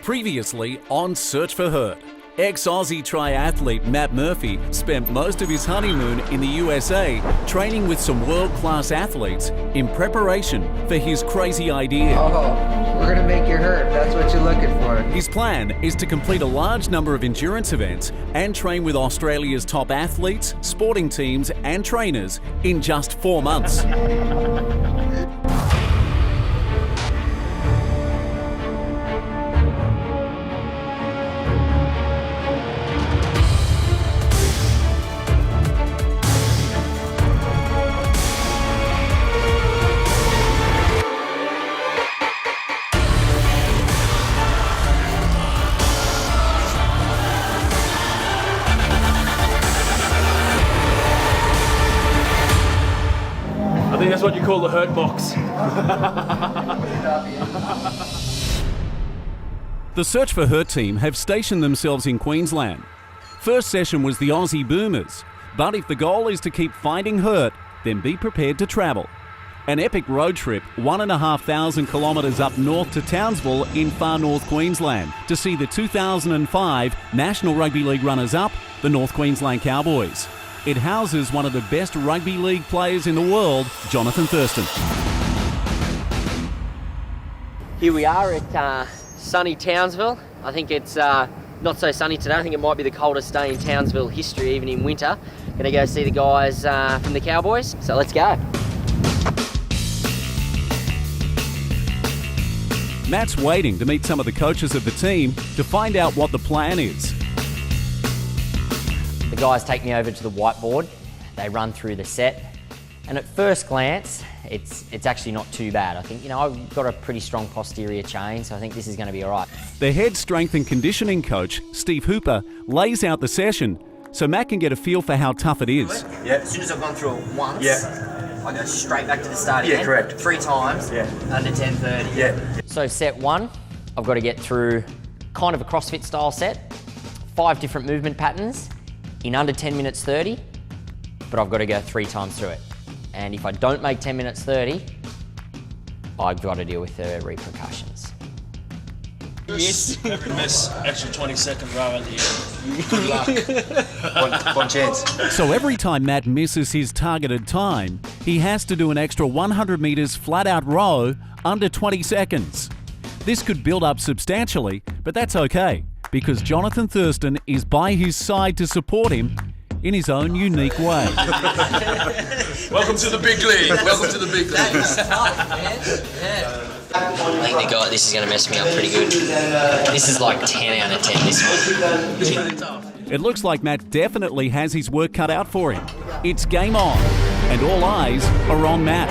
Previously on Search4Hurt, ex-Aussie triathlete Matt Murphy spent most of his honeymoon in the USA training with some world-class athletes in preparation for his crazy idea. Oh, we're gonna make you hurt. That's what you're looking for. His plan is to complete a large number of endurance events and train with Australia's top athletes, sporting teams and trainers in just 4 months. I think that's what you call the hurt box. The Search4Hurt team have stationed themselves in Queensland. First session was the Aussie Boomers, but if the goal is to keep finding hurt, then be prepared to travel. An epic road trip 1,500 kilometres up north to Townsville in far north Queensland to see the 2005 National Rugby League runners-up, the North Queensland Cowboys. It houses one of the best rugby league players in the world, Jonathan Thurston. Here we are at sunny Townsville. I think it's not so sunny today. I think it might be the coldest day in Townsville history, even in winter. Gonna go see the guys from the Cowboys, so let's go. Matt's waiting to meet some of the coaches of the team to find out what the plan is. The guys take me over to the whiteboard. They run through the set, and at first glance, it's actually not too bad. I think, I've got a pretty strong posterior chain, so I think this is going to be all right. The head strength and conditioning coach, Steve Hooper, lays out the session so Matt can get a feel for how tough it is. Yeah. As soon as I've gone through it once, I go straight back to the start again. Yeah, correct. 3 times, under 10:30. Yeah. So set 1, I've got to get through kind of a CrossFit style set, 5 different movement patterns in under 10 minutes 30, but I've got to go 3 times through it. And if I don't make 10 minutes 30, I've got to deal with the repercussions. Yes. Miss extra 20 seconds right at the end. Good luck. One chance. So every time Matt misses his targeted time, he has to do an extra 100 metres flat out row under 20 seconds. This could build up substantially, but that's okay, because Jonathan Thurston is by his side to support him in his own unique way. Welcome to the big league. Welcome to the big league. I think this is going to mess me up pretty good. This is like 10 out of 10, this one. It looks like Matt definitely has his work cut out for him. It's game on, and all eyes are on Matt.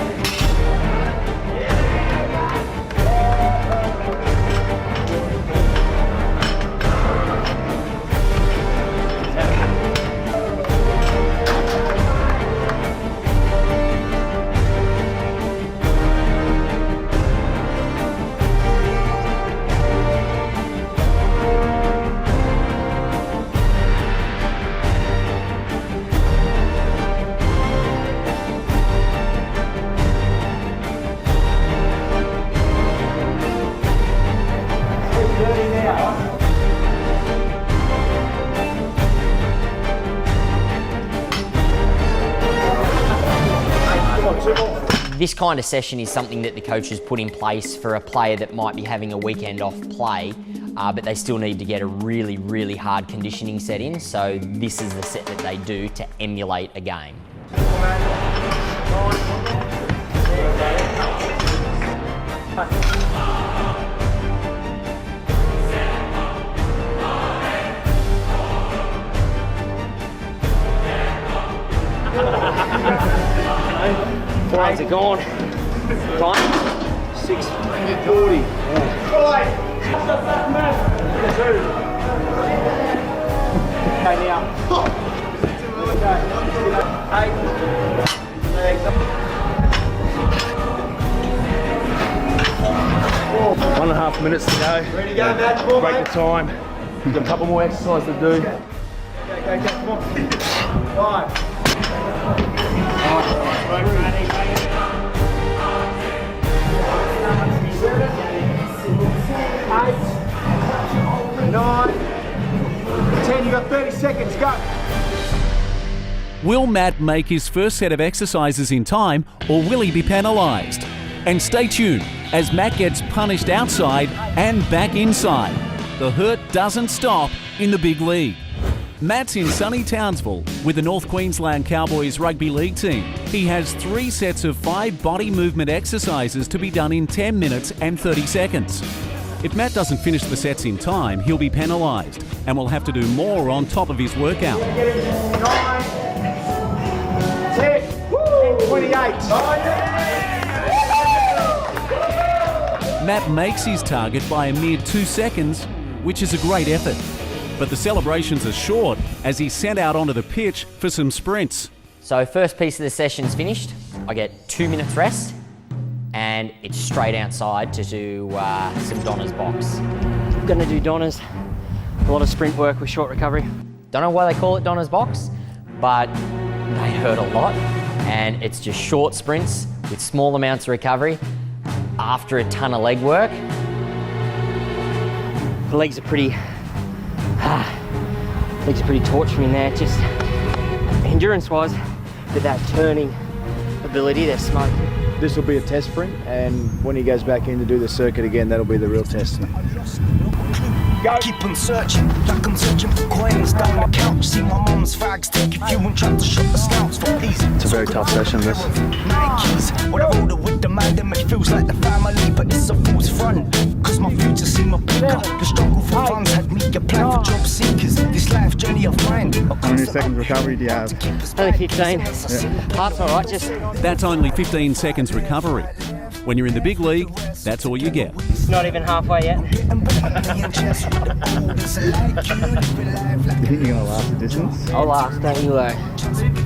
This kind of session is something that the coaches put in place for a player that might be having a weekend off play, but they still need to get a really, really hard conditioning set in. So this is the set that they do to emulate a game. How's it going? Time? 6:40. Okay, now. 1.5 minutes to go. Ready to go, Matt? Break the time. Got a couple more exercises to do. Go, come on. 5. seconds, go. Will Matt make his first set of exercises in time, or will he be penalised? And stay tuned as Matt gets punished outside and back inside. The hurt doesn't stop in the big league. Matt's in sunny Townsville with the North Queensland Cowboys rugby league team. He has 3 sets of 5 body movement exercises to be done in 10 minutes and 30 seconds. If Matt doesn't finish the sets in time, he'll be penalised and will have to do more on top of his workout. 9, 10, and 28. Matt makes his target by a mere 2 seconds, which is a great effort. But the celebrations are short as he's sent out onto the pitch for some sprints. So first piece of the session's finished. I get 2 minutes rest and it's straight outside to do some Donna's box. I'm gonna do Donna's, a lot of sprint work with short recovery. Don't know why they call it Donna's box, but they hurt a lot and it's just short sprints with small amounts of recovery after a ton of leg work. The legs are pretty torturing there, just endurance-wise, but that turning ability, they're smoked. This will be a test sprint, and when he goes back in to do the circuit again, that'll be the real test. Go. Keep on searching, like I'm searching for coins down the couch. See my mum's fags, take a few and try to shop the scouts for peace. It's a very tough session, this. Nikes, what I ordered with the man, them it feels like the family, but it's a false front. Cause my future seemed no bigger. The struggle for funds had me a plan for job seekers. This life journey of mine. How many seconds recovery do you have? Only 15. Heart's all right, just. That's only 15 seconds recovery. When you're in the big league, that's all you get. It's not even halfway yet. Do you think you're going to last the distance? I'll last, don't you worry.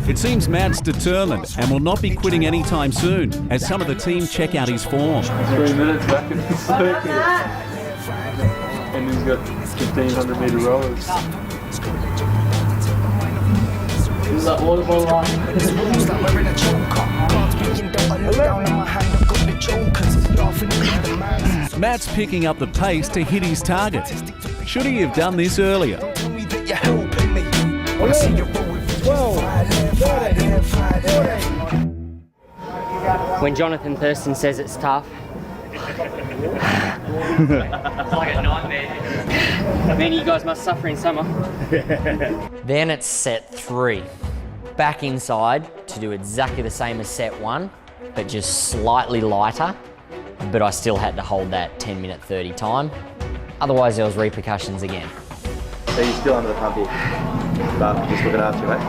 It seems Matt's determined and will not be quitting anytime soon as some of the team check out his form. 3 minutes back in the circuit. And he's got 1,500 metre rollers. Is that what it was Matt's picking up the pace to hit his target. Should he have done this earlier? When Jonathan Thurston says it's tough, it's like a nightmare. Man, you guys must suffer in summer. Then it's set 3. Back inside to do exactly the same as set 1, but just slightly lighter. But I still had to hold that 10 minute 30 time. Otherwise there was repercussions again. So you're still under the pump here, but just looking after you, mate?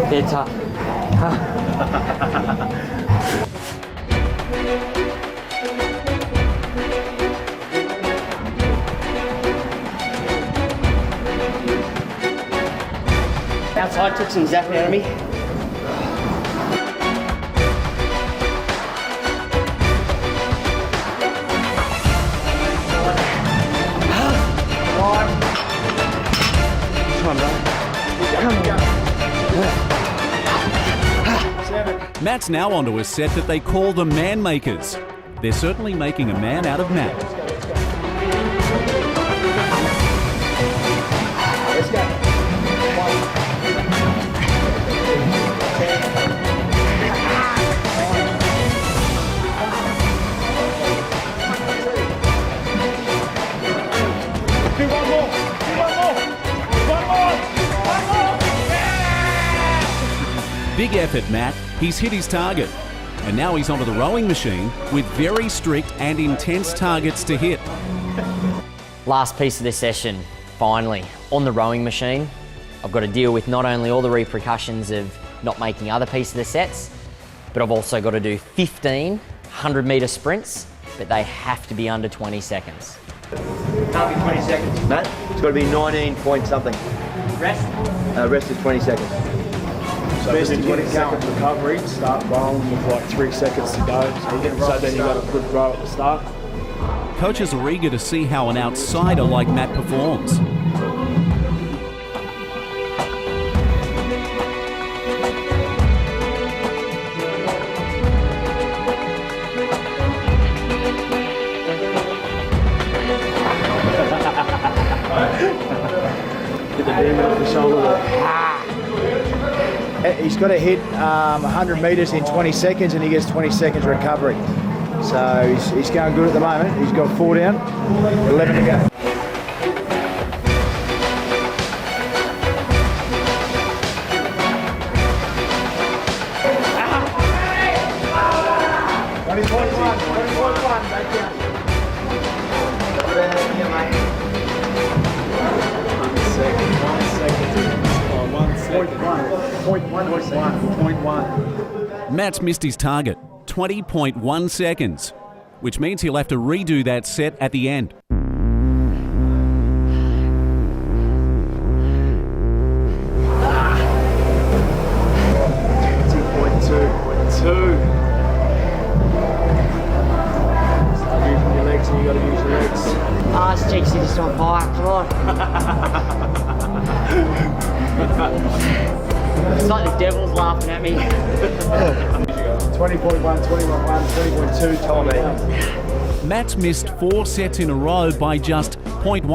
They're tough. Outside took some zap out of me. Matt's now onto a set that they call the Man Makers. They're certainly making a man out of Matt. Let's go. Big effort, Matt. He's hit his target. And now he's onto the rowing machine with very strict and intense targets to hit. Last piece of this session, finally, on the rowing machine. I've got to deal with not only all the repercussions of not making other pieces of the sets, but I've also got to do 15 100-metre sprints, but they have to be under 20 seconds. Can't be 20 seconds. Matt, it's got to be 19 point something. Rest? Rest is 20 seconds. So best to 20 seconds recovery, start rolling with like 3 seconds to go. So then you got a good row at the start. Coaches are eager to see how an outsider like Matt performs. the demon off his shoulder. He's got to hit 100 metres in 20 seconds and he gets 20 seconds recovery. So he's going good at the moment. He's got 4 down, 11 to go. Matt's missed his target, 20.1 seconds, which means he'll have to redo that set at the end. Arse cheeks, you just on fire, come on. It's like the devil's laughing at me. 20.1, 21.1, 20.2 time out. Matt's missed 4 sets in a row by just 0.1,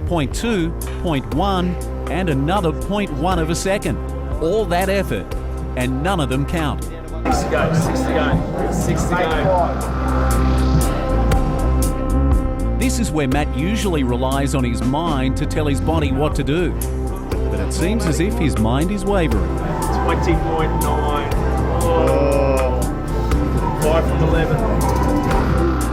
0.2, 0.1, and another 0.1 of a second. All that effort, and none of them count. 6 to go, 6 to go, 6 to go. This is where Matt usually relies on his mind to tell his body what to do. But it seems as if his mind is wavering. 20.9. Oh. 5 from 11.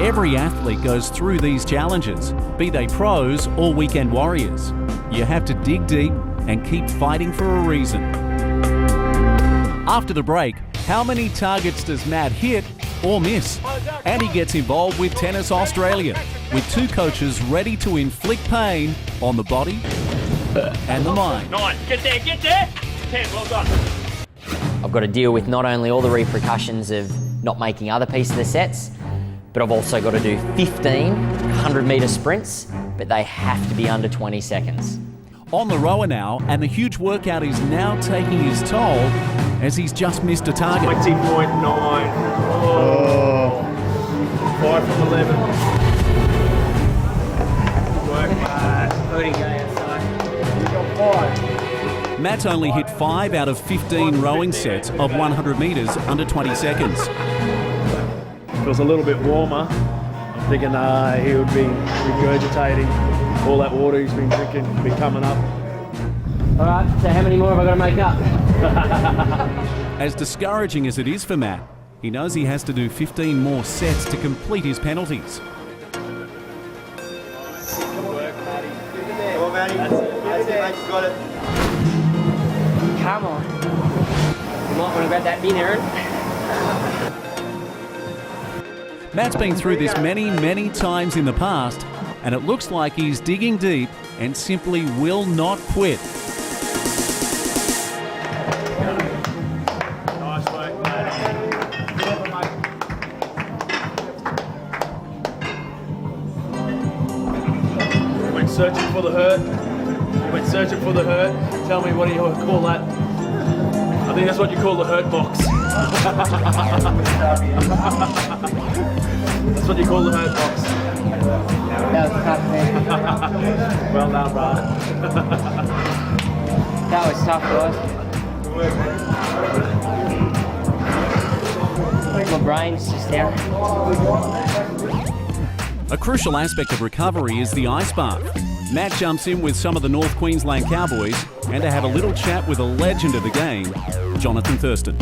Every athlete goes through these challenges, be they pros or weekend warriors. You have to dig deep and keep fighting for a reason. After the break, how many targets does Matt hit or miss? And he gets involved with Tennis Australia, with 2 coaches ready to inflict pain on the body and the mind. 9, get there, 10, well done. I've got to deal with not only all the repercussions of not making other pieces of the sets, but I've also got to do 15 100-metre sprints, but they have to be under 20 seconds. On the rower now, and the huge workout is now taking his toll as he's just missed a target. 20.9. Oh. 5 from 11. Work, mate. 30 go outside. You got 5. Matt's only hit 5 out of 15 rowing sets of 100 metres under 20 seconds. If it was a little bit warmer, I'm thinking he would be regurgitating all that water he's been drinking, be coming up. All right, so how many more have I got to make up? As discouraging as it is for Matt, he knows he has to do 15 more sets to complete his penalties. Got it. Come on. You might want to grab that bin, Aaron. Matt's been through this many times in the past, and it looks like he's digging deep and simply will not quit. Nice work, mate. Went searching for the hurt. You went searching for the hurt. Tell me, what do you call that? I think that's what you call the hurt box. That's what you call the hurt box. That was tough, man. Well done, brother. That was tough, guys. My brain's just down. A crucial aspect of recovery is the ice bath. Matt jumps in with some of the North Queensland Cowboys and to have a little chat with a legend of the game, Jonathan Thurston.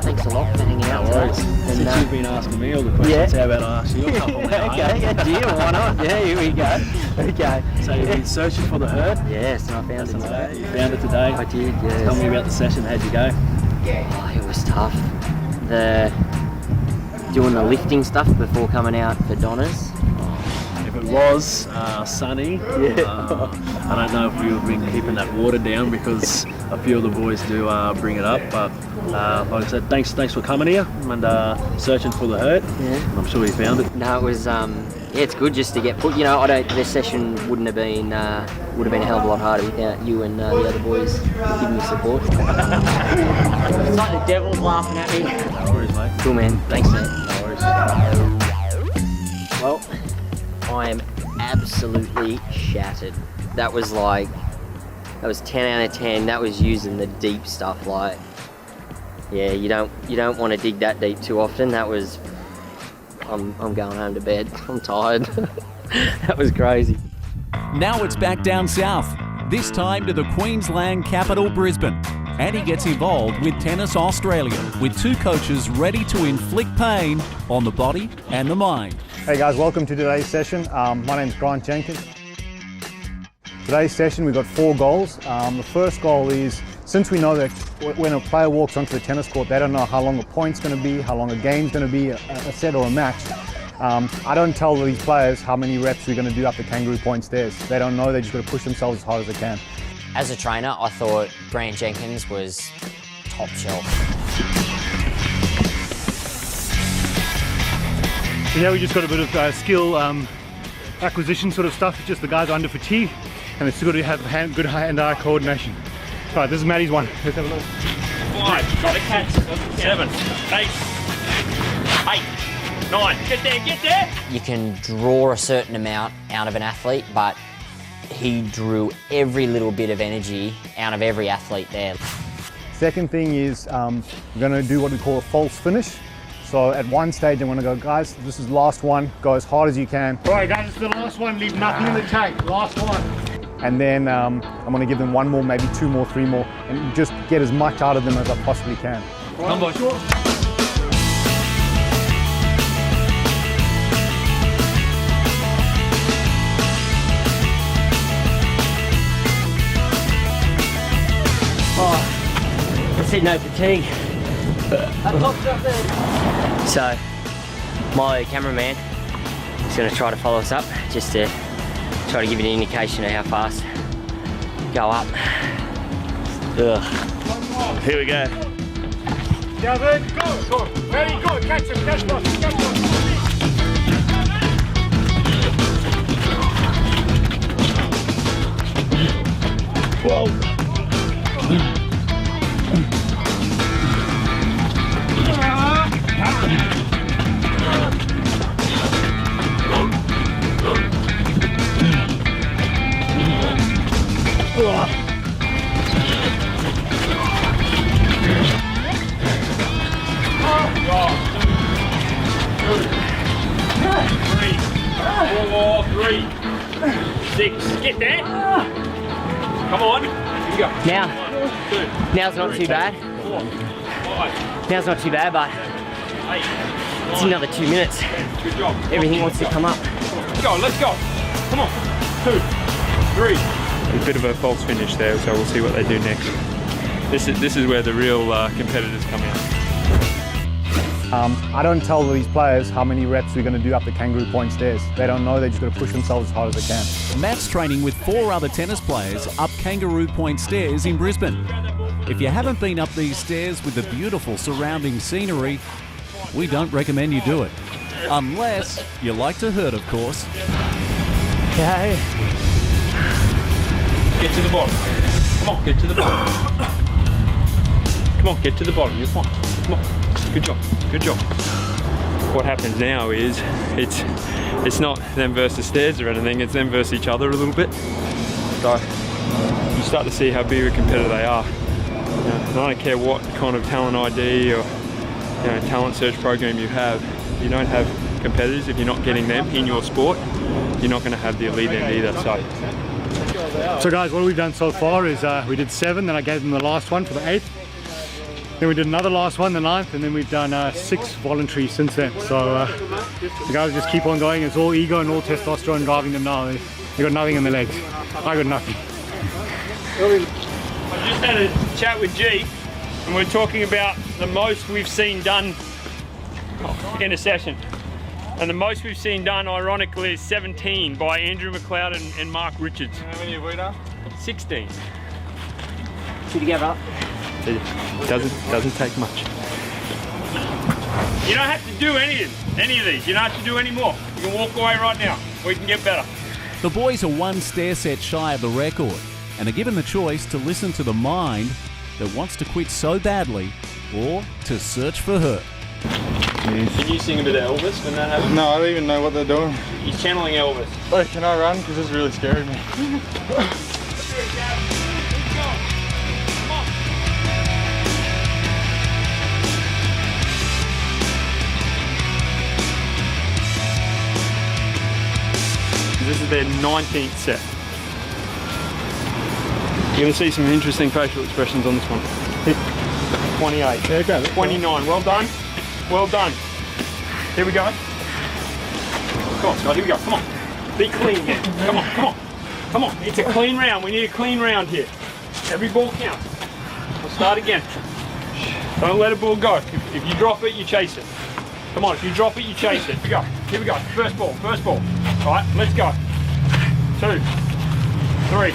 Thanks a lot for hanging out today. Since you've been asking me all the questions, how about I ask you a couple now? Okay, yeah, deal, why not? Yeah, here we go. Okay. So you've been searching for the hurt? Yes, and I found it today. You found it today? I did, yes. Tell me about the session, how'd you go? Oh, it was tough. Doing the lifting stuff before coming out for Donna's. If it was sunny, I don't know if we would have been keeping that water down because a few of the boys do bring it up. But like I said, thanks for coming here and searching for the hurt. Yeah. I'm sure you found it. No, it was it's good just to get put. You know, this session would have been a hell of a lot harder without you and the other boys giving me support. It's like the devil's laughing at me. No worries, mate. Cool, man. Thanks, man. No worries. Well, I am absolutely shattered. That was like That was 10 out of 10. That was using the deep stuff. Like, yeah, you don't want to dig that deep too often. That was, I'm going home to bed. I'm tired. That was crazy. Now it's back down south, this time to the Queensland capital, Brisbane. And he gets involved with Tennis Australia, with 2 coaches ready to inflict pain on the body and the mind. Hey guys, welcome to today's session. My name's Grant Jenkins. Today's session we've got 4 goals. The first goal is, since we know that when a player walks onto the tennis court, they don't know how long a point's going to be, how long a game's going to be, a set or a match. I don't tell these players how many reps we're going to do up the kangaroo point stairs. They don't know, they just got to push themselves as hard as they can. As a trainer, I thought Grant Jenkins was top shelf. Yeah, we just got a bit of skill acquisition sort of stuff. It's just the guys are under fatigue and they've still got to have good hand-eye coordination. All right, this is Maddie's one. Let's have a look. 5, got a catch. 7, 8, 9. Get there. You can draw a certain amount out of an athlete, but he drew every little bit of energy out of every athlete there. Second thing is we're going to do what we call a false finish. So at one stage I'm going to go, guys, this is the last one, go as hard as you can. All right guys, it's the last one, leave nothing in the tank, last one. And then I'm going to give them 1 more, maybe 2 more, 3 more, and just get as much out of them as I possibly can. Come on. I said no fatigue. So, my cameraman is going to try to follow us up, just to try to give you an indication of how fast go up. Ugh. Here we go. David, go. Very good. Catch him, catch him. 12. Get there. Come on. Here you go. Now's not too bad. 5. Now's not too bad, but 8. it's another 2 minutes. Good job. Everything wants to come up. Let's go. Come on. 2, 3. A bit of a false finish there, so we'll see what they do next. This is where the real competitors come in. I don't tell these players how many reps we're going to do up the kangaroo point stairs. They don't know, they just got to push themselves as hard as they can. Matt's training with 4 other tennis players up Kangaroo Point stairs in Brisbane. If you haven't been up these stairs with the beautiful surrounding scenery, we don't recommend you do it. Unless you like to hurt, of course. Okay. Get to the bottom. Come on, get to the bottom. Come on, get to the bottom. You're fine. Come on. Good job. What happens now is it's not them versus stairs or anything, it's them versus each other a little bit. So you start to see how big a competitor they are. I don't care what kind of talent ID or talent search program you have. If you don't have competitors, if you're not getting them in your sport, you're not going to have the elite end either. So guys, what we've done so far is we did 7, then I gave them the last one for the 8th. Then we did another last one, the 9th, and then we've done 6 voluntary since then. So the guys just keep on going. It's all ego and all testosterone driving them now. They got nothing in their legs. I got nothing. I just had a chat with G, and we're talking about the most we've seen done in a session. And the most we've seen done, ironically, is 17 by Andrew McLeod and Mark Richards. How many have we done? 16. 2 together. It doesn't take much. You don't have to do any of these. You don't have to do any more. You can walk away right now, or you can get better. The boys are 1 stair set shy of the record and are given the choice to listen to the mind that wants to quit so badly or to search for hurt. Can you sing a bit of Elvis when that happens? No, I don't even know what they're doing. He's channeling Elvis. Wait, can I run? Because it's really scaring me. This is their 19th set. You're going to see some interesting facial expressions on this one. 28, 29, well done. Well done. Here we go. Come on, Scott, here we go, come on. Be clean again. Come on, come on. Come on, it's a clean round. We need a clean round here. Every ball counts. We'll start again. Don't let a ball go. If you drop it, you chase it. Come on, if you drop it, you chase it. Here we go. Here we go. First ball, first ball. All right, let's go. 2, 3,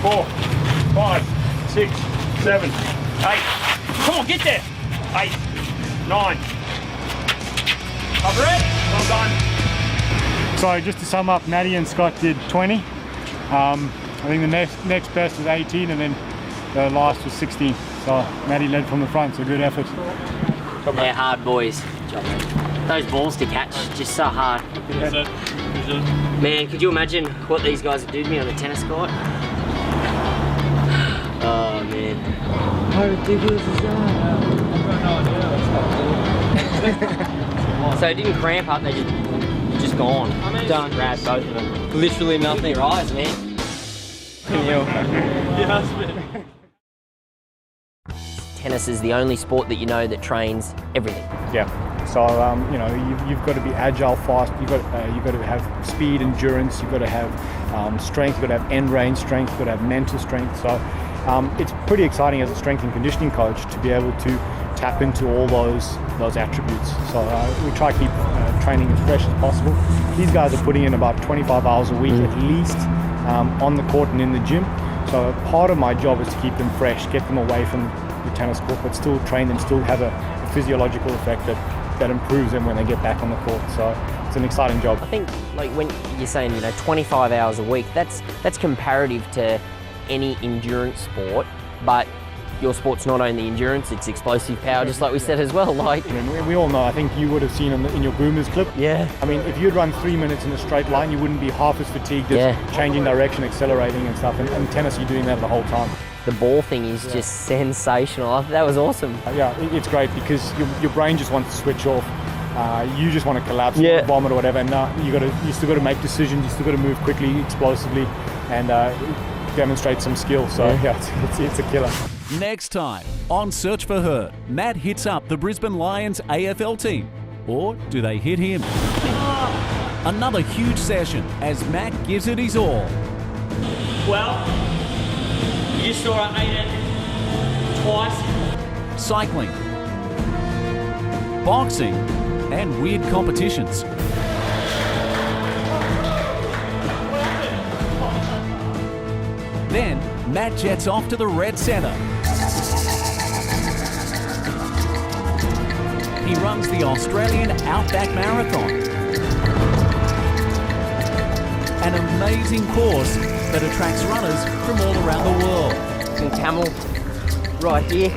4, 5, 6, 7, 8. Come on, get there. 8, 9. Cover it. Well done. So just to sum up, Maddie and Scott did 20. I think the next best was 18, and then the last was 16. So Maddie led from the front, so good effort. They're hard boys. Good job, man. Those balls to catch, just so hard. Man, could you imagine what these guys would do to me on the tennis court? Oh man. How ridiculous is that? So it didn't cramp up, they just gone. Done. Grabbed both of them. Literally nothing. Your eyes, man. Tennis is the only sport that you know that trains everything. Yeah. So you know, you've got to be agile, fast. You've got to have speed, endurance. You've got to have strength. You've got to have end range strength. You've got to have mental strength. So it's pretty exciting as a strength and conditioning coach to be able to tap into all those attributes. So we try to keep training as fresh as possible. These guys are putting in about 25 hours a week at least on the court and in the gym. So part of my job is to keep them fresh, get them away from the tennis court, but still train them, still have a physiological effect that improves them when they get back on the court. So it's an exciting job. I think, like when you're saying, 25 hours a week, that's comparative to any endurance sport, but your sport's not only endurance, it's explosive power, just like we said as well. Like, we all know, I think you would have seen in your boomers clip. Yeah. I mean, if you'd run 3 minutes in a straight line, you wouldn't be half as fatigued as changing direction, accelerating and stuff. And in tennis, you're doing that the whole time. The ball thing is just sensational. That was awesome. Yeah, it's great because your brain just wants to switch off. You just want to collapse, vomit or whatever. And you still got to make decisions. You still got to move quickly, explosively, and demonstrate some skill. So it's a killer. Next time on Search for Hurt, Matt hits up the Brisbane Lions AFL team. Or do they hit him? Another huge session as Matt gives it his all. Well, you saw I ate it twice. Cycling, boxing, and weird competitions. Then Matt jets off to the Red Centre. He runs the Australian Outback Marathon. An amazing course that attracts runners from all around the world. Some camel right here.